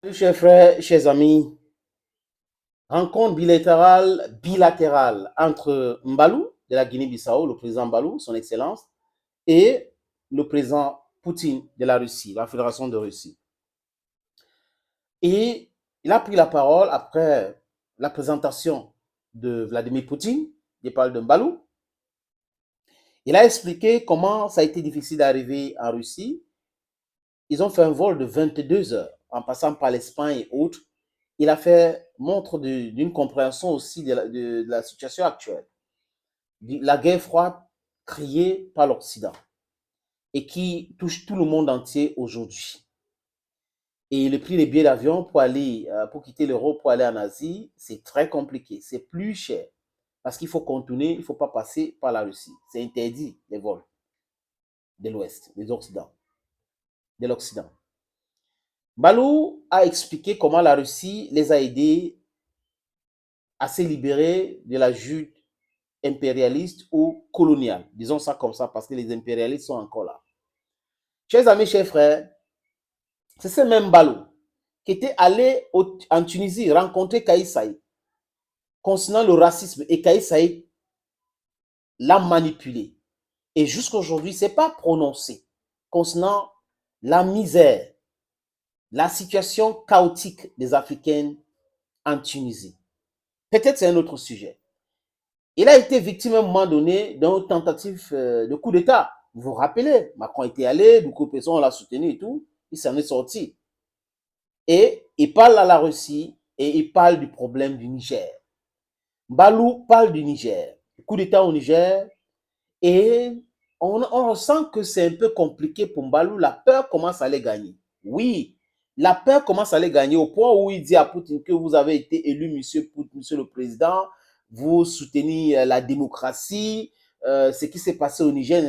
Chers frères, chers amis, rencontre bilatérale entre Mbalou de la Guinée-Bissau, le président Mbalou, son excellence, et le président Poutine de la Russie, la Fédération de Russie. Et il a pris la parole après la présentation de Vladimir Poutine, il parle de Mbalou. Il a expliqué comment ça a été difficile d'arriver en Russie. Ils ont fait un vol de 22 heures en passant par l'Espagne et autres. Il a fait montre d'une compréhension aussi de la situation actuelle. La guerre froide créée par l'Occident et qui touche tout le monde entier aujourd'hui. Et le prix des billets d'avion pour quitter l'Europe, pour aller en Asie, c'est très compliqué. C'est plus cher parce qu'il faut contourner, il ne faut pas passer par la Russie. C'est interdit, les vols de l'Ouest, de l'Occident. Balou a expliqué comment la Russie les a aidés à se libérer de la joute impérialiste ou coloniale. Disons ça comme ça parce que les impérialistes sont encore là. Chers amis, chers frères, c'est ce même Balou qui était allé en Tunisie rencontrer Kais Saïd concernant le racisme et Kais Saïd l'a manipulé. Et jusqu'à aujourd'hui, ce n'est pas prononcé concernant la misère, la situation chaotique des Africains en Tunisie. Peut-être c'est un autre sujet. Il a été victime à un moment donné d'une tentative de coup d'État. Vous vous rappelez, Macron était allé, beaucoup de personnes l'a soutenu et tout, il s'en est sorti. Et il parle à la Russie et il parle du problème du Niger. Balou parle du Niger, coup d'État au Niger, et on ressent que c'est un peu compliqué pour Balou. La peur commence à les gagner. Oui, la peur commence à les gagner au point où il dit à Poutine que vous avez été élu, monsieur le président, vous soutenez la démocratie, ce qui s'est passé au Niger.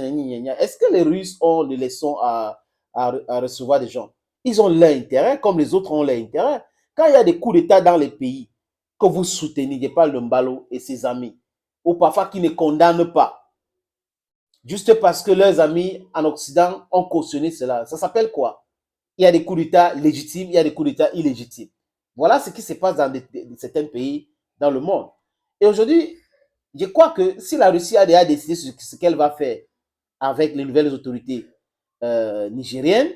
Est-ce que les Russes ont des leçons à recevoir des gens? Ils ont leur intérêt, comme les autres ont leur intérêt. Quand il y a des coups d'État dans les pays que vous soutenez, je parle de Mbalo et ses amis, ou parfois qui ne condamnent pas, juste parce que leurs amis en Occident ont cautionné cela. Ça s'appelle quoi? Il y a des coups d'État légitimes, il y a des coups d'État illégitimes. Voilà ce qui se passe dans certains pays dans le monde. Et aujourd'hui, je crois que si la Russie a déjà décidé ce qu'elle va faire avec les nouvelles autorités nigériennes,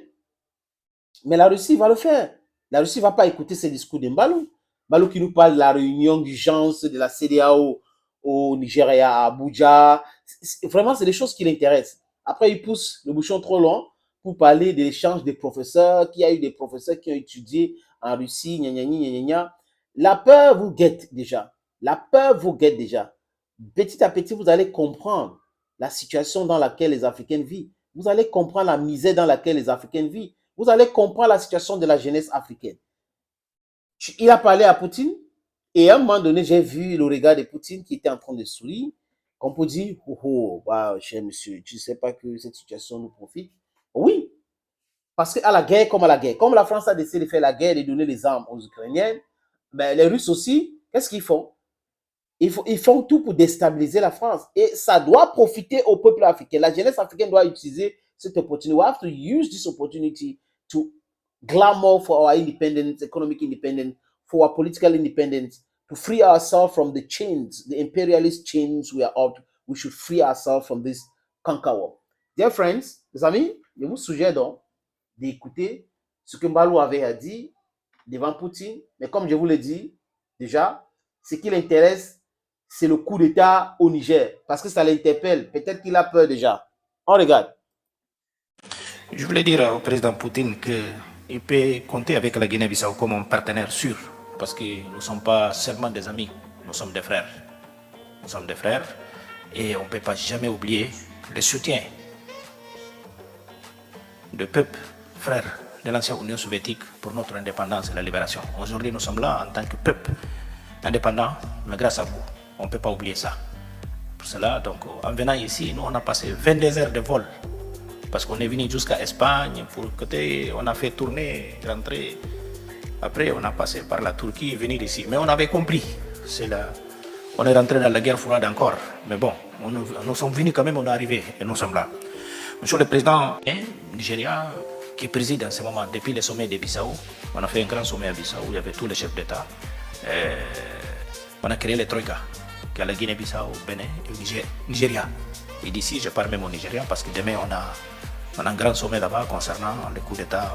mais la Russie va le faire. La Russie ne va pas écouter ces discours de Mbalou. Mbalou qui nous parle de la réunion d'urgence de la CEDEAO au Nigeria, à Abuja. Vraiment, c'est des choses qui l'intéressent. Après, il pousse le bouchon trop long pour parler de l'échange des professeurs, qu'il y a eu des professeurs qui ont étudié en Russie, gna gna gna gna gna. La peur vous guette déjà. La peur vous guette déjà. Petit à petit, vous allez comprendre la situation dans laquelle les Africains vivent. Vous allez comprendre la misère dans laquelle les Africains vivent. Vous allez comprendre la situation de la jeunesse africaine. Il a parlé à Poutine et à un moment donné, j'ai vu le regard de Poutine qui était en train de sourire. Qu'on peut dire, oh, oh, bah, cher monsieur, tu ne sais pas que cette situation nous profite? Oui, parce qu'à la guerre comme à la guerre, comme la France a décidé de faire la guerre et de donner les armes aux Ukrainiens, ben, les Russes aussi, qu'est-ce qu'ils font? Ils font tout pour déstabiliser la France. Et ça doit profiter au peuple africain. La jeunesse africaine doit utiliser cette opportunité. We have to use this opportunity to glamour for our independence, economic independence, for our political independence, to free ourselves from the chains, the imperialist chains we are out. We should free ourselves from this conquer war. Dear friends, les amis, je vous suggère donc d'écouter ce que Mbalou avait à dire devant Poutine. Mais comme je vous l'ai dit déjà, ce qui l'intéresse, c'est le coup d'État au Niger, parce que ça l'interpelle. Peut-être qu'il a peur déjà. On regarde. Je voulais dire au président Poutine qu'il peut compter avec la Guinée-Bissau comme un partenaire sûr, parce que nous ne sommes pas seulement des amis, nous sommes des frères. Nous sommes des frères et on ne peut pas jamais oublier le soutien de peuple frère de l'ancienne Union soviétique pour notre indépendance et la libération. Aujourd'hui, nous sommes là en tant que peuple indépendant, mais grâce à vous, on ne peut pas oublier ça. Pour cela, donc, en venant ici, nous, on a passé 22 heures de vol. Parce qu'on est venu jusqu'à Espagne, pour côté, on a fait tourner, rentrer. Après, on a passé par la Turquie et venir ici. Mais on avait compris. On est rentré dans la guerre froide encore. Mais bon, nous sommes venus quand même, on est arrivé et nous sommes là. Monsieur le Président, Nigeria, qui préside en ce moment, depuis le sommet de Bissau. On a fait un grand sommet à Bissau, il y avait tous les chefs d'État. On a créé les Troïkas, qui est la Guinée-Bissau, Bénin et Nigeria. Et d'ici, je parle même au Nigeria parce que demain, on a un grand sommet là-bas concernant le coup d'État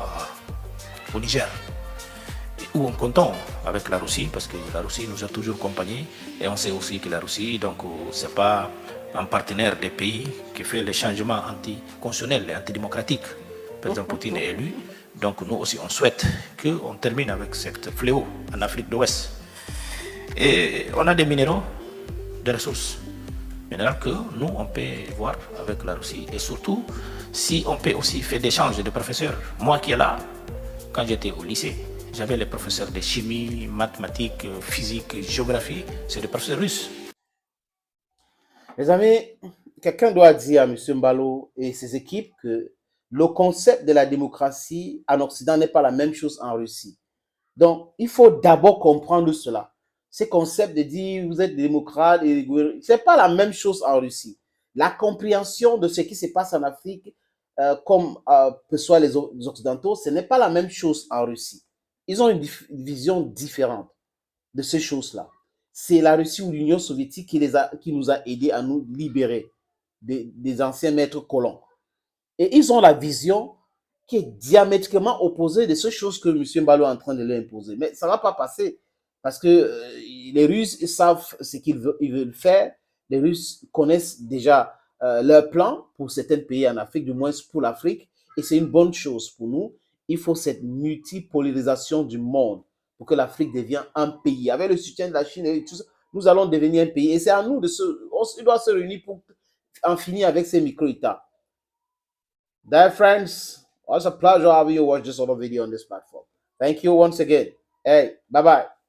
au Niger. Où on compte avec la Russie, parce que la Russie nous a toujours accompagnés, et on sait aussi que la Russie, donc, c'est pas un partenaire des pays qui fait les changements anticonstitutionnels et antidémocratiques. Le président Poutine est élu, donc nous aussi on souhaite qu'on termine avec cette fléau en Afrique de l'Ouest. Et on a des minéraux, des ressources minérales que nous on peut voir avec la Russie, et surtout si on peut aussi faire des échanges de professeurs. Moi qui est là, quand j'étais au lycée, j'avais les professeurs de chimie, mathématiques, physique, géographie, c'est des professeurs russes. Les amis, quelqu'un doit dire à M. Mbalo et ses équipes que le concept de la démocratie en Occident n'est pas la même chose en Russie. Donc, il faut d'abord comprendre cela. Ce concept de dire vous êtes démocrate, ce n'est pas la même chose en Russie. La compréhension de ce qui se passe en Afrique, comme perçoivent les Occidentaux, ce n'est pas la même chose en Russie. Ils ont une vision différente de ces choses-là. C'est la Russie ou l'Union soviétique qui nous a aidés à nous libérer des anciens maîtres colons. Et ils ont la vision qui est diamétralement opposée de ces choses que M. Mbalo est en train de leur imposer. Mais ça ne va pas passer parce que les Russes ils savent ce qu'ils veulent faire. Les Russes connaissent déjà leur plan pour certains pays en Afrique, du moins pour l'Afrique. Et c'est une bonne chose pour nous. Il faut cette multipolarisation du monde pour que l'Afrique devienne un pays. Avec le soutien de la Chine et tout ça, nous allons devenir un pays. Et c'est à nous on doit se réunir pour en finir avec ces micro-États. Dear friends, it's a pleasure having you watch this other video on this platform. Thank you once again. Hey, bye-bye.